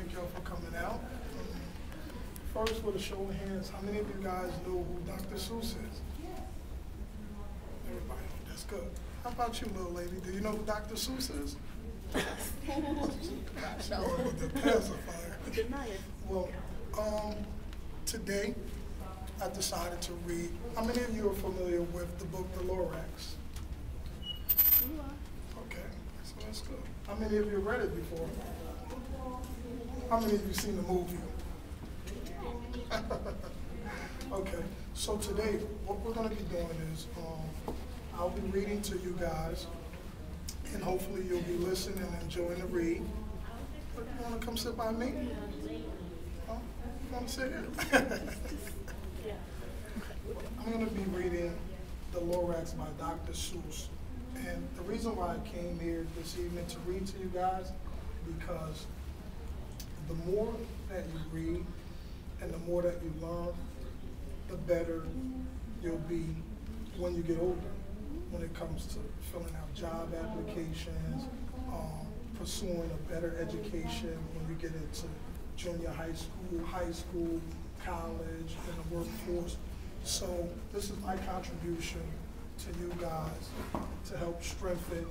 Thank y'all for coming out. First, with a show of hands, how many of you guys know who Dr. Seuss is? Everybody, that's good. How about you, little lady? Do you know who Dr. Seuss is? No. The pacifier. Deny it. Well, today I decided to read. How many of you are familiar with the book, The Lorax? You are. Okay, so that's good. How many of you read it before? How many of you seen the movie? Okay, so today what we're going to be doing is I'll be reading to you guys, and hopefully you'll be listening and enjoying the read. But you want to come sit by me? Huh? You want to sit here? I'm going to be reading The Lorax by Dr. Seuss. And the reason why I came here this evening to read to you guys, because the more that you read and the more that you learn, the better you'll be when you get older, when it comes to filling out job applications, pursuing a better education when you get into junior high school, college, and the workforce. So this is my contribution to you guys to help strengthen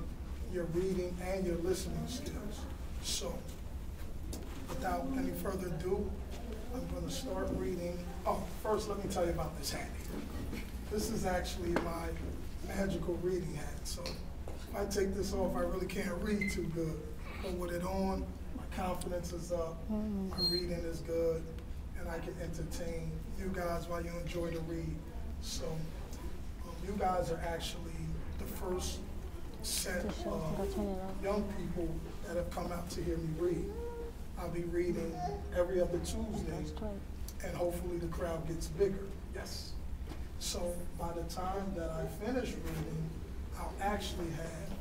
your reading and your listening skills. So without any further ado, I'm going to start reading. Oh, first let me tell you about this hat here. This is actually my magical reading hat. So if I take this off, I really can't read too good. But with it on, my confidence is up, my reading is good, and I can entertain you guys while you enjoy the read. So you guys are actually the first set of young people that have come out to hear me read. I'll be reading every other Tuesday, and hopefully the crowd gets bigger. Yes. So by the time that I finish reading, I'll actually have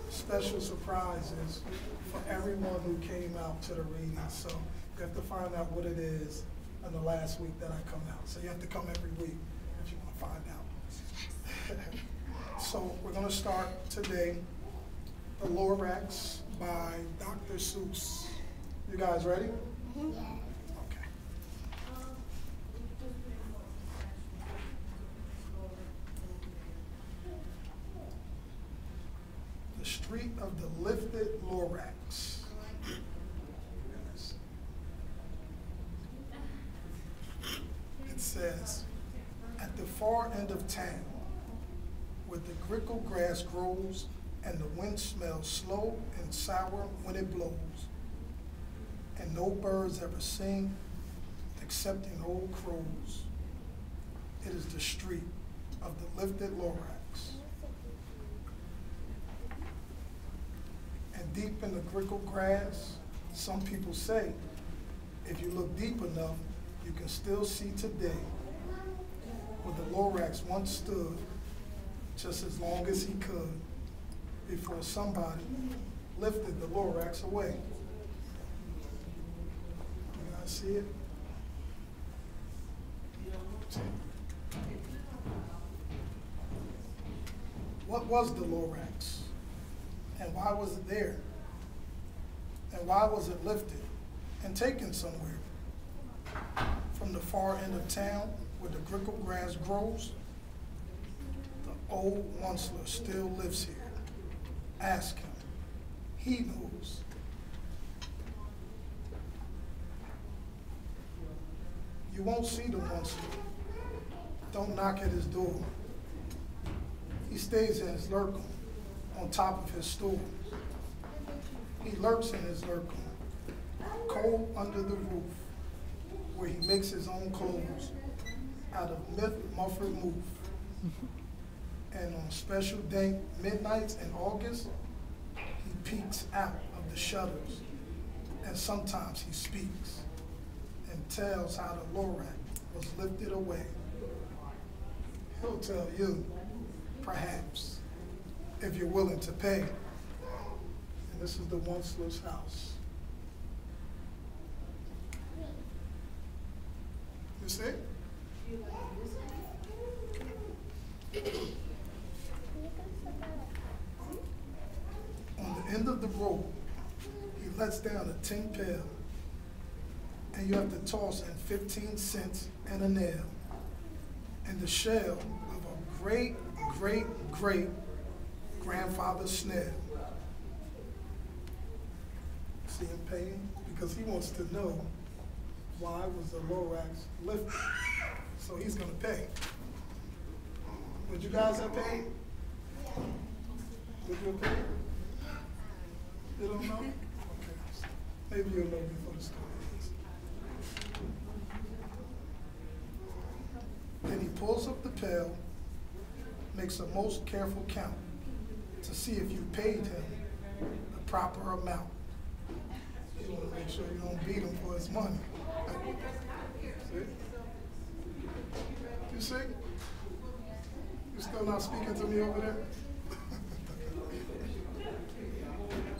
special surprises for everyone who came out to the reading. So you have to find out what it is in the last week that I come out. So you have to come every week if you want to find out. So we're going to start today, The Lorax by Dr. Seuss. You guys ready? Mm-hmm. Okay. The Street of the Lifted Lorax. It says, at the far end of town, where the grickle grass grows and the wind smells slow and sour when it blows, and no birds ever sing excepting old crows. It is the street of the lifted Lorax. And deep in the grickle grass, some people say, if you look deep enough, you can still see today where the Lorax once stood just as long as he could before somebody lifted the Lorax away. You guys see it? What was the Lorax? And why was it there? And why was it lifted and taken somewhere? From the far end of town where the grickle grass grows, the old Onceler still lives here. Ask him. He knows. You won't see the Onceler. Don't knock at his door. He stays in his lurkum on top of his stool. He lurks in his lurkum, cold under the roof, where he makes his own clothes out of muffled moof. And on special dank midnights in August, he peeks out of the shutters, and sometimes he speaks and tells how the Lorax was lifted away. He'll tell you, perhaps, if you're willing to pay. And this is the Onceler's house. You see? On the end of the rope, he lets down a tin pail and you have to toss in 15 cents and a nail, and the shell of a great, great, great grandfather snail. See him paying? Because he wants to know why was the Lorax lifted. So he's gonna pay. Would you guys have paid? Would you have paid? You don't know? Okay. Maybe you'll know before the story ends. Then he pulls up the pail, makes a most careful count to see if you paid him the proper amount. You want to make sure you don't beat him for his money. See? You see? You still not speaking to me over there?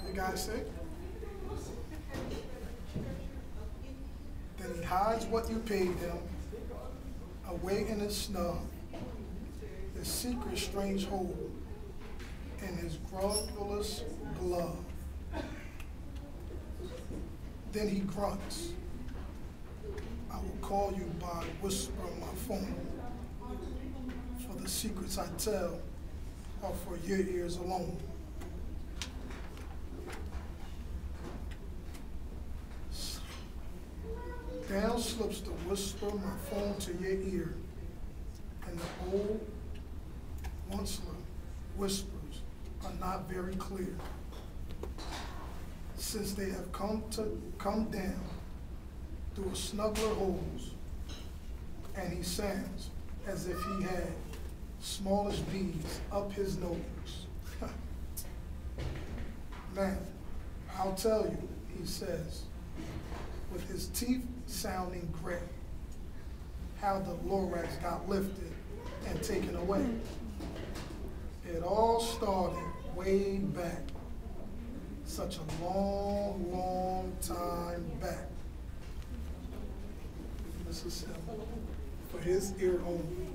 You guys see? Then he hides what you paid him away in his snug, his secret strange hole in his grubbleless glove. Then he grunts. I will call you by whisper on my phone, for the secrets I tell are for your ears alone. Down slips the whisper of my phone to your ear, and the old once-ler whispers are not very clear, since they have come down through a snuggler holes, and he sounds as if he had smallish beads up his nose. Man, I'll tell you, he says, with his teeth sounding gray, how the Lorax got lifted and taken away. It all started way back, such a long, long time back. This is him, for his ear only.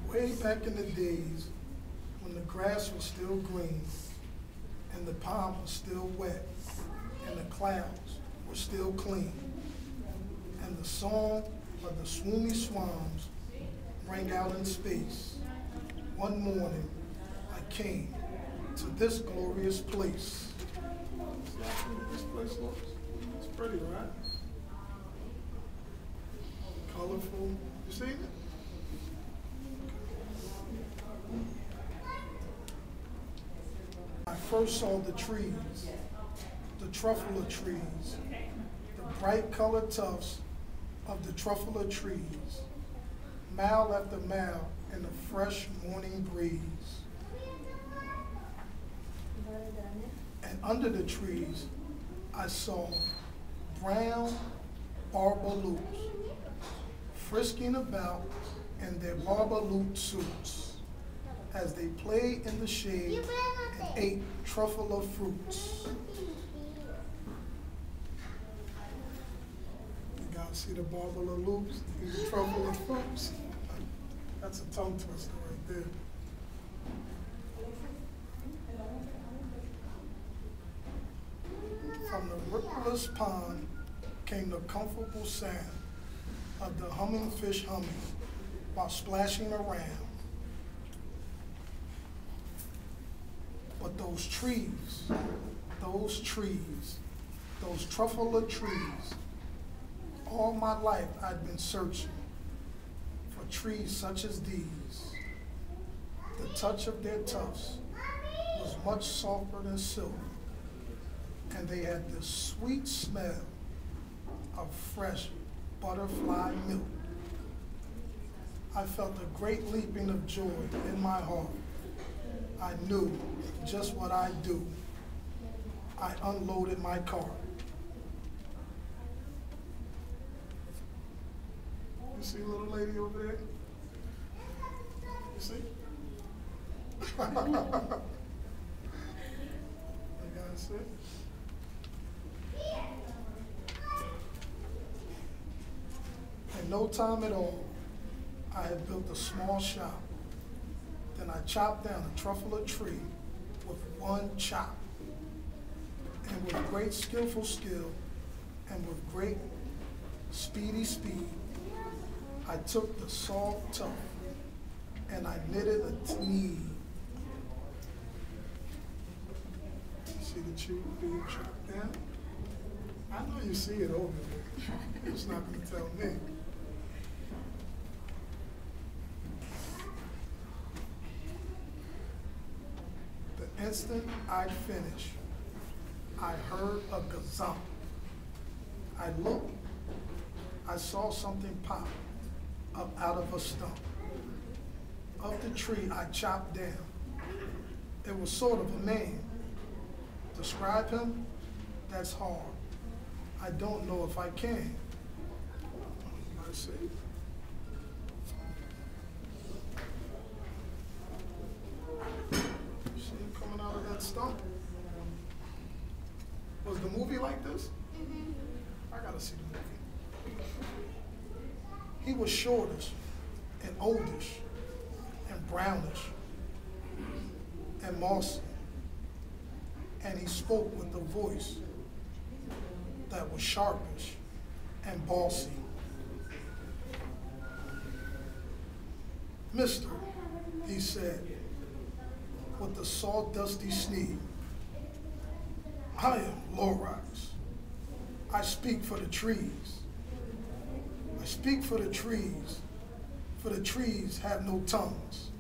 Way back in the days when the grass was still green and the pond was still wet and the clouds were still clean and the song of the swoony swans rang out in space, one morning I came to this glorious place. See how pretty this place looks? It's pretty, right? Colorful. You seen it? I first saw the trees, the truffle trees, the bright colored tufts of the truffle trees, mile after mile in the fresh morning breeze. And under the trees, I saw brown barbaloots frisking about in their barbaloot suits as they played in the shade and ate truffle of fruits. You guys see the barbaloots, the truffle of fruits? That's a tongue twister right there. From the rippleless pond came the comfortable sound of the humming fish humming while splashing around. But those trees, those truffle trees, all my life I'd been searching for trees such as these. The touch of their tufts was much softer than silk, and they had the sweet smell of fresh butterfly milk. I felt a great leaping of joy in my heart. I knew just what I'd do. I unloaded my cart. You see a little lady over there? You see? You guys see? In no time at all, I had built a small shop Then I chopped down a truffle tree with one chop. And with great skillful skill and with great speedy speed, I took the salt tuft and I knitted a knee. See the tree being chopped down? I know you see it over there. You're just not going to tell me. The instant I finished, I heard a gazump. I looked, I saw something pop up out of a stump. Of the tree I chopped down. It was sort of a man. Describe him? That's hard. I don't know if I can. Let's see. See him coming out of that stump? Was the movie like this? I gotta see the movie. He was shortish and oldish and brownish and mossy. And he spoke with a voice that was sharpish and bossy. Mister, he said, with a sawdusty sneer, I am Lorax. I speak for the trees. I speak for the trees have no tongues.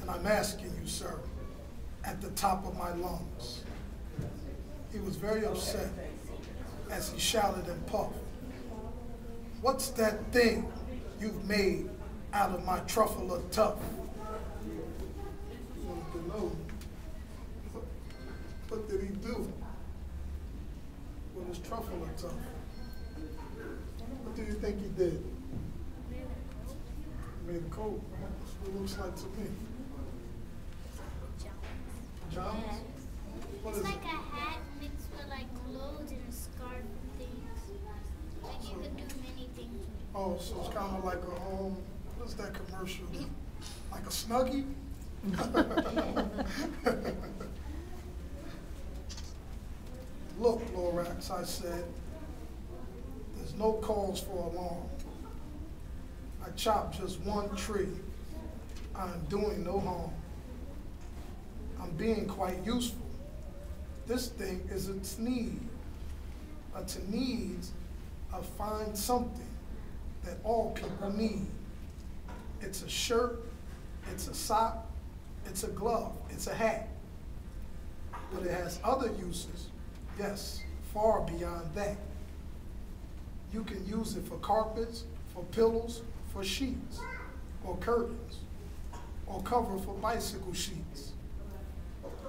And I'm asking you, sir, at the top of my lungs. He was very upset as he shouted and puffed. What's that thing you've made out of my truffle of tuft? I wanted to know, what did he do with his truffle of tuft? What do you think he did? He made a coat. That's what it looks like to me. Pajamas? What It's is like it? a hat mixed with like clothes and a scarf and things. Like you could do many things with it. Oh, so it's kind of like a what's that commercial? Like a Snuggie? Look, Lorax, I said, there's no cause for alarm. I chopped just one tree. I'm doing no harm. I'm being quite useful. This thing is a tneed. A tneed's a fine something that all people need. It's a shirt, it's a sock, it's a glove, it's a hat. But it has other uses, yes, far beyond that. You can use it for carpets, for pillows, for sheets, or curtains, or cover for bicycle sheets.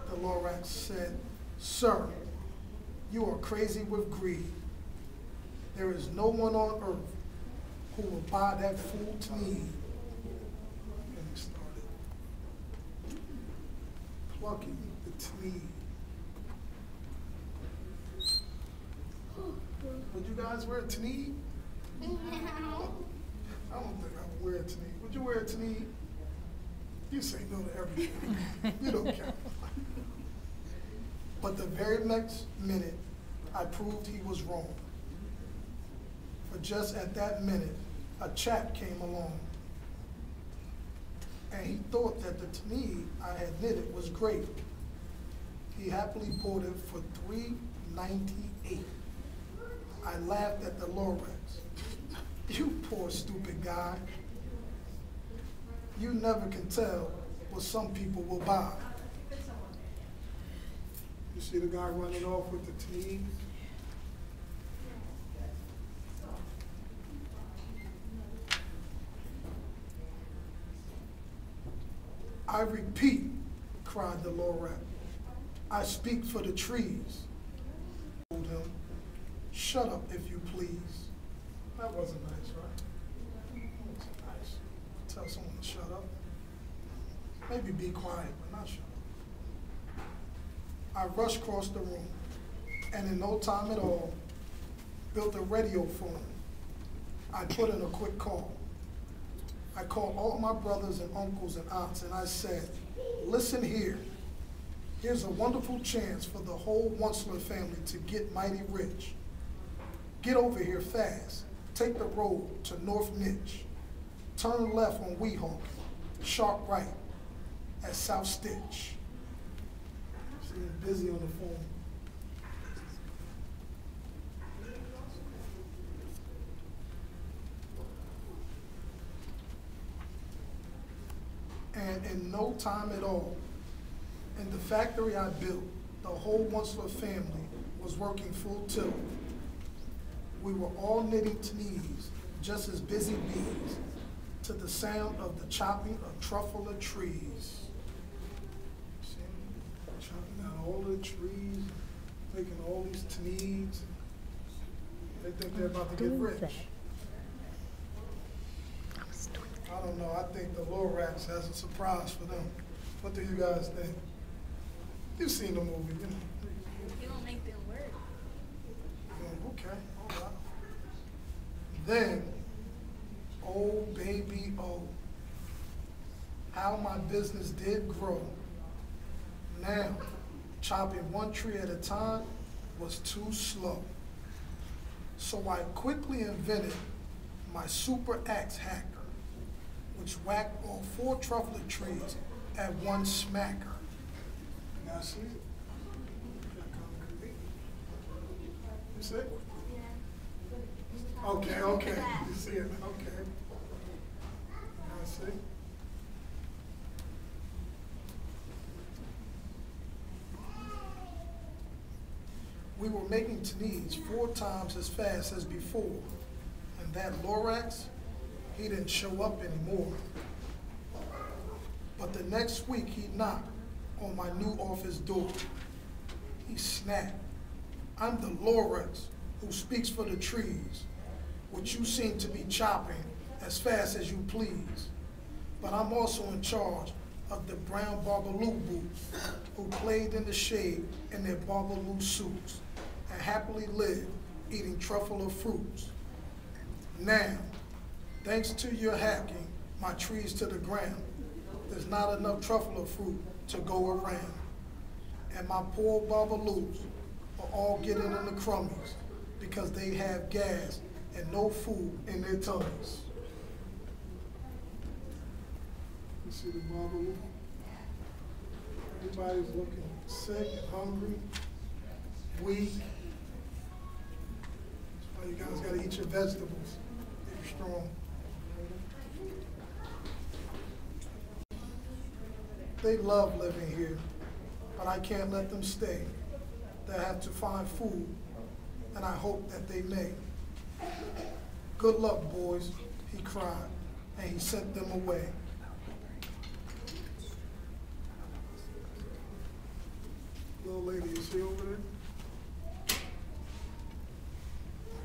The Lorax said, sir, you are crazy with greed. There is no one on earth who will buy that fool to me. And he started plucking the tweed. Would you guys wear a tweed? No. I don't think I would wear a tweed. Would you wear a tweed? You say no to everything. You don't count. But the very next minute, I proved he was wrong. For just at that minute, a chap came along. And he thought that the tweed I had knitted was great. He happily bought it for $3.98. I laughed at the Lorax. You poor stupid guy. You never can tell what some people will buy. You see the guy running off with the tweed? I repeat, cried the Lorax, I speak for the trees. I told him, shut up if you please. That wasn't nice, right? That wasn't nice. Tell someone to shut up. Maybe be quiet, but not shut up. I rushed across the room, and in no time at all, built a radio phone. I put in a quick call. I called all my brothers and uncles and aunts and I said, listen here. Here's a wonderful chance for the whole Onceler family to get mighty rich. Get over here fast. Take the road to North Niche. Turn left on Weehawken. Sharp right at South Stitch. She's busy on the phone. And in no time at all, in the factory I built, the whole Onceler family was working full tilt. We were all knitting knees, just as busy bees, to the sound of the chopping of truffle trees. See, chopping down all the trees, making all these knees. They think they're about to get rich. I don't know, I think the Lorax has a surprise for them. What do you guys think? You've seen the movie, you know. You don't make them work. Okay, all right. Then, oh baby, oh, how my business did grow. Now, chopping one tree at a time was too slow. So I quickly invented my super axe hacker, which whacked all 4 truffle trees at one smacker. Now see? You see it? Yeah. Okay, okay. You see it? Okay. Now see? We were making knees 4 times as fast as before, and that Lorax, he didn't show up anymore. But the next week he knocked on my new office door. He snapped, I'm the Lorax who speaks for the trees, which you seem to be chopping as fast as you please. But I'm also in charge of the brown Barbaloo boots who played in the shade in their Barbaloo suits and happily lived eating truffle of fruits. Now, thanks to your hacking my trees to the ground, there's not enough truffle of fruit to go around. And my poor Barbaloos are all getting in the crummies because they have gas and no food in their tummies. You see the Barbaloo? Everybody's looking sick, hungry, weak. That's why you guys gotta eat your vegetables. Keep strong. They love living here, but I can't let them stay. They have to find food, and I hope that they may. Good luck, boys, he cried, and he sent them away. Little lady, is she over there?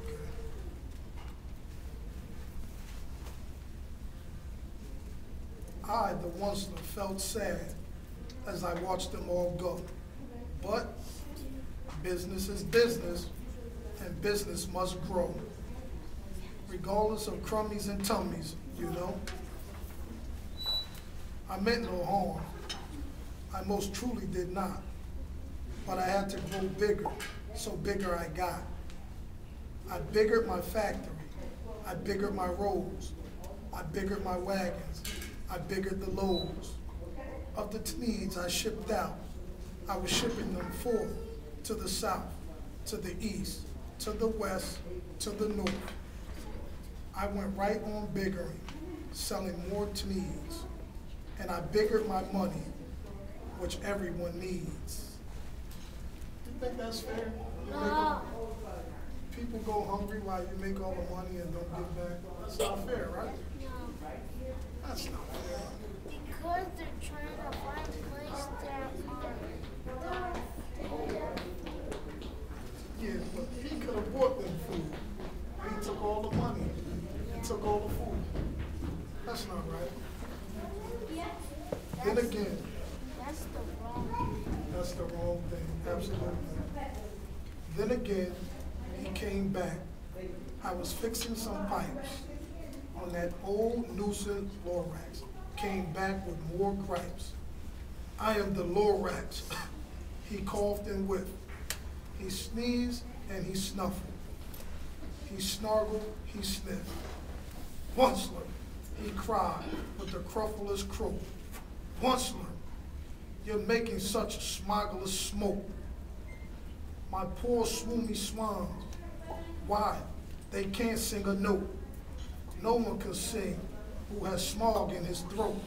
Okay. I, the Onceler, felt sad as I watched them all go. But business is business, and business must grow, regardless of crummies and tummies, you know. I meant no harm. I most truly did not. But I had to grow bigger, so bigger I got. I biggered my factory. I biggered my roads. I biggered my wagons. I biggered the loads. Of the needs I shipped out, I was shipping them forth to the south, to the east, to the west, to the north. I went right on biggering, selling more needs, and I biggered my money, which everyone needs. You think that's fair? No. People go hungry while you make all the money and don't give back. That's not fair, right? No. That's not fair. Because they're trying to find a place that Yeah, but he could have bought them food. He took all the money. He took all the food. That's not right. Then again, that's the wrong. that's the wrong thing, absolutely. Then again, he came back. I was fixing some pipes. on that old nuisance Lorax came back with more gripes. I am the Lorax. He coughed and whiffed. He sneezed and he snuffled. He snarled, he sniffed. Onceler, he cried with the crufflest crow. Onceler, you're making such a smogglous smoke. My poor swoomy swans, why, they can't sing a note. No one can sing who has smog in his throat.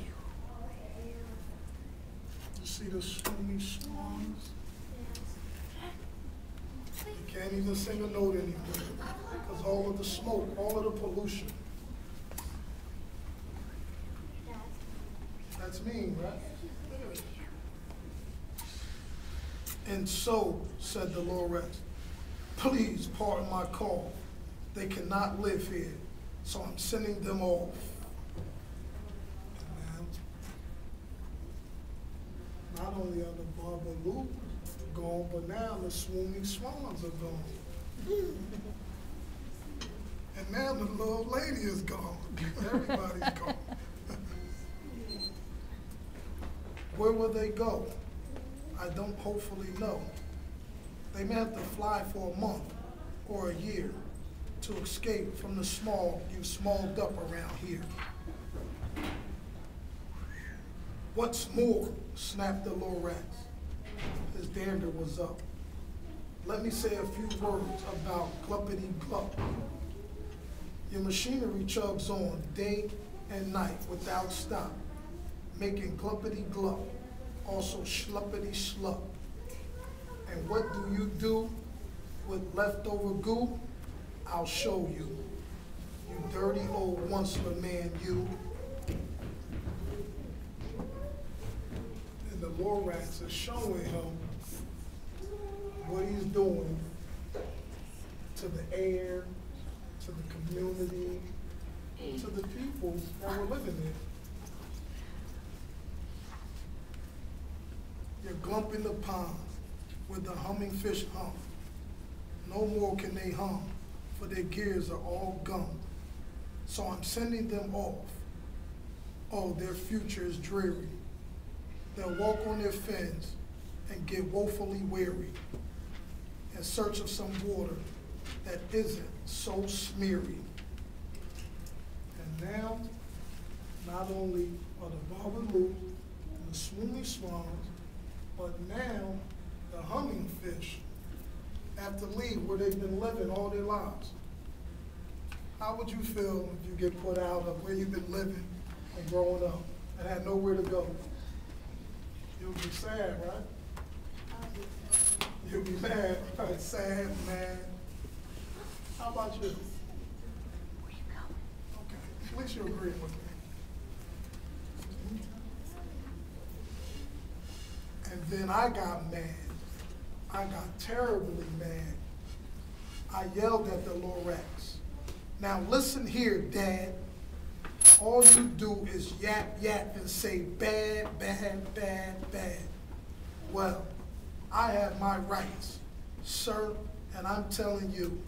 You see the swoomy swans? You can't even sing a note anymore because all of the smoke, all of the pollution. That's mean, right? And so, said the Lorax, please pardon my call. They cannot live here, so I'm sending them off. And now, not only are the Barbaloo gone, but now the swooning swans are gone. And now the little lady is gone. Everybody's gone. Where will they go? I don't hopefully know. They may have to fly for a month or a year to escape from the smog you smogged up around here. What's more, snapped the Lorax. His dander was up. Let me say a few words about Gluppity Glup. Your machinery chugs on day and night without stop, making Gluppity Glup, also Schluppity Schlup. And what do you do with leftover goo? I'll show you. You dirty old onceler man, you. And the Lorax is showing him what he's doing to the air, to the community, to the people that were living there. You're glumping the pond with the humming fish hum. No more can they hum, for their gears are all gummed. So I'm sending them off. Oh, their future is dreary. They'll walk on their fins and get woefully weary in search of some water that isn't so smeary. And now, not only are the Barbaloo and the swooning swans, but now the humming fish have to leave where they've been living all their lives. How would you feel if you get put out of where you've been living and growing up and had nowhere to go? You'll be sad, right? You'll be mad, right? Sad, mad. How about you? Okay, at least you're agreeing with me. And then I got mad. I got terribly mad. I yelled at the Lorax. Now listen here, Dad. All you do is yap, yap, and say bad, bad, bad, bad. Well, I have my rights, sir, and I'm telling you,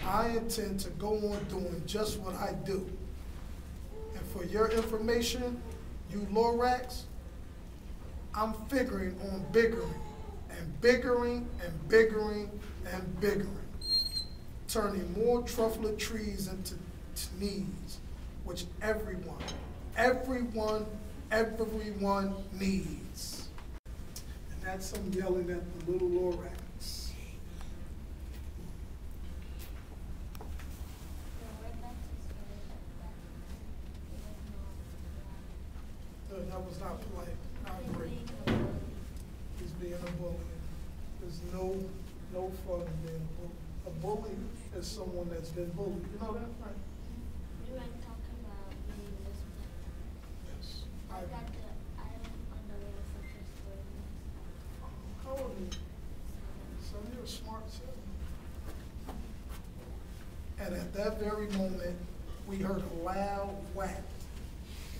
I intend to go on doing just what I do. And for your information, you Lorax, I'm figuring on biggering and biggering and biggering and biggering, turning more trufflet trees into needs, which everyone needs. And that's some yelling at the little Lorax. That was not polite. Not great. He's being a bully. There's no fun in being a bully. A bully is someone that's been bullied. You know that, right? You like talking about being this way. Yes. I got the island on the river for this story. How old are you? So you're a smart son. And at that very moment, we heard a loud whack.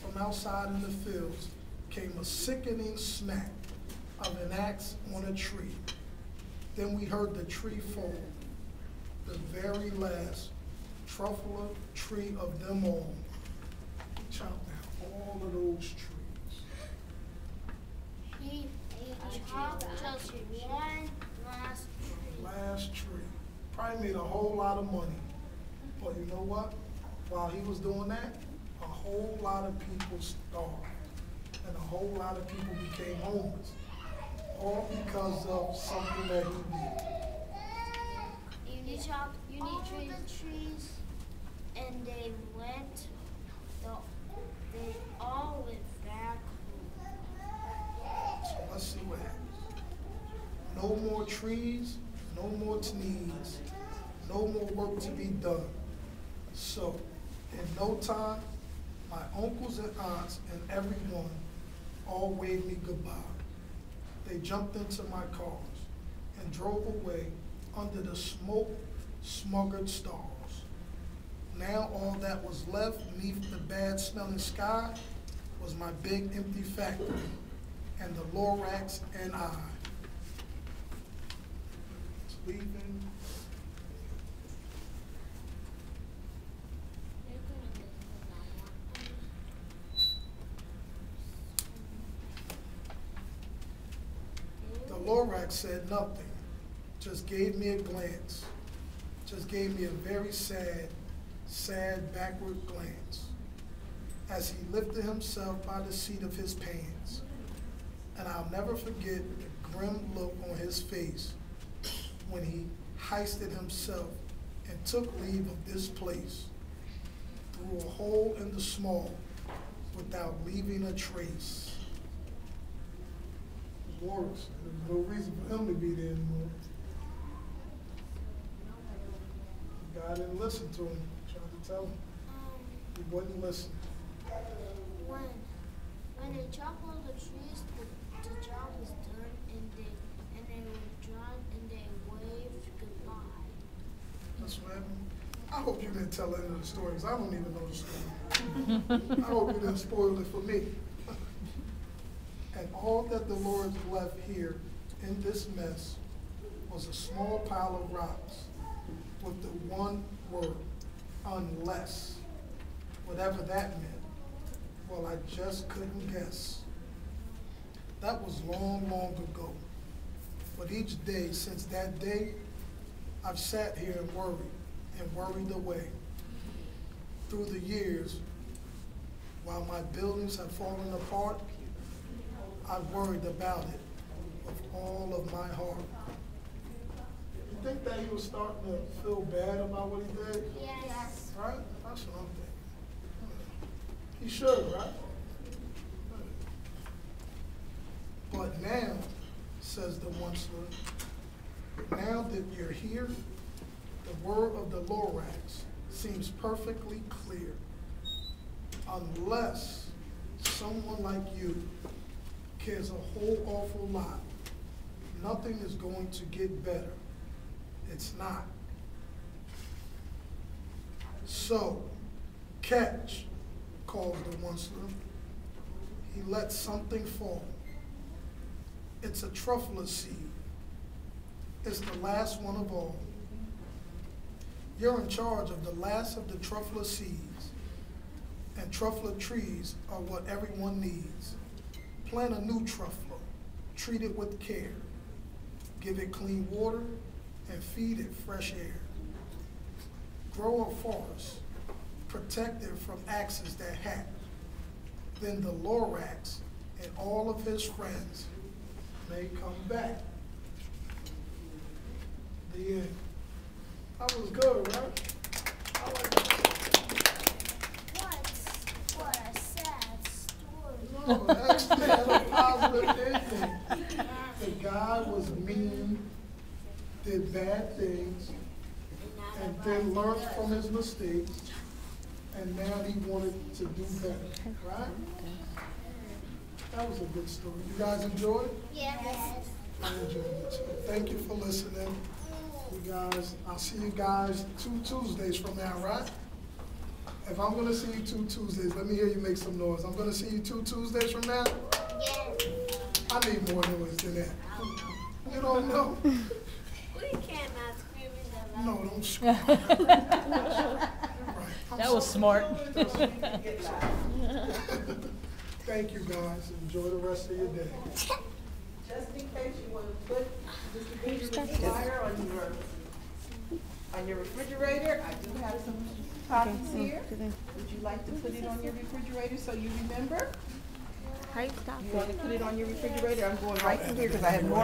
From outside in the fields came a sickening smack of an axe on a tree. Then we heard the tree fall, the very last truffler tree of them all. He chopped down all of those trees. He chopped just one last tree. Last tree. Probably made a whole lot of money. But you know what? While he was doing that, a whole lot of people starved. And a whole lot of people became homeless. All because of something that he did. You need all the trees, and they all went back. So let's see what happens. No more trees, no more needs, no more work to be done. So, in no time, my uncles and aunts and everyone all waved me goodbye. They jumped into my cars and drove away under the smoke-smuggered stars. Now all that was left beneath the bad-smelling sky was my big empty factory and the Lorax and I. It's leaving. The Lorax said nothing, just gave me a glance, just gave me a very sad backward glance as he lifted himself by the seat of his pants. And I'll never forget the grim look on his face when he heisted himself and took leave of this place through a hole in the small without leaving a trace. Lorax, there's no reason for him to be there anymore. God didn't listen to him. Tried to tell him. He wouldn't listen. When they chop all the trees, the job is done, and they were done, and they waved goodbye. That's what happened. I hope you didn't tell any of the stories. I don't even know the story. I hope you didn't spoil it for me. And all that the Lord left here in this mess was a small pile of rocks with the one word, unless. Whatever that meant. Well, I just couldn't guess. That was long, long ago. But each day since that day, I've sat here and worried away. Through the years, while my buildings have fallen apart, I've worried about it with all of my heart. You think that he was starting to feel bad about what he did? Yes. Right? That's what I'm thinking. He should, right? But now, says the onceler, now that you're here, the word of the Lorax seems perfectly clear. Unless someone like you cares a whole awful lot, nothing is going to get better. It's not. So, catch, calls the onceler. He lets something fall. It's a truffler seed. It's the last one of all. You're in charge of the last of the truffler seeds, and truffler trees are what everyone needs. Plant a new truffler, treat it with care, give it clean water, and feed it fresh air. Grow a forest, protect it from axes that hack. Then the Lorax and all of his friends may come back. The end. That was good, right? I like that. What a sad story. No, actually had a positive ending. The guy was mean, did bad things, and then learned from his mistakes, and now he wanted to do better, right? That was a good story. You guys enjoyed it? Yes. I enjoyed it too. Thank you for listening. You guys, I'll see you guys 2 Tuesdays from now, right? If I'm gonna see you 2 Tuesdays, let me hear you make some noise. I'm gonna see you 2 Tuesdays from now? Yes. I need more noise than that. You don't know? We cannot scream in the loud. No, don't scream. That was smart. Thank you, guys. Enjoy the rest of your day. Just in case you want to put distribution flyer on your refrigerator, I do have some copies here. Would you like to put it on your refrigerator so you remember? You want to put it on your refrigerator? I'm going right through here because I have more.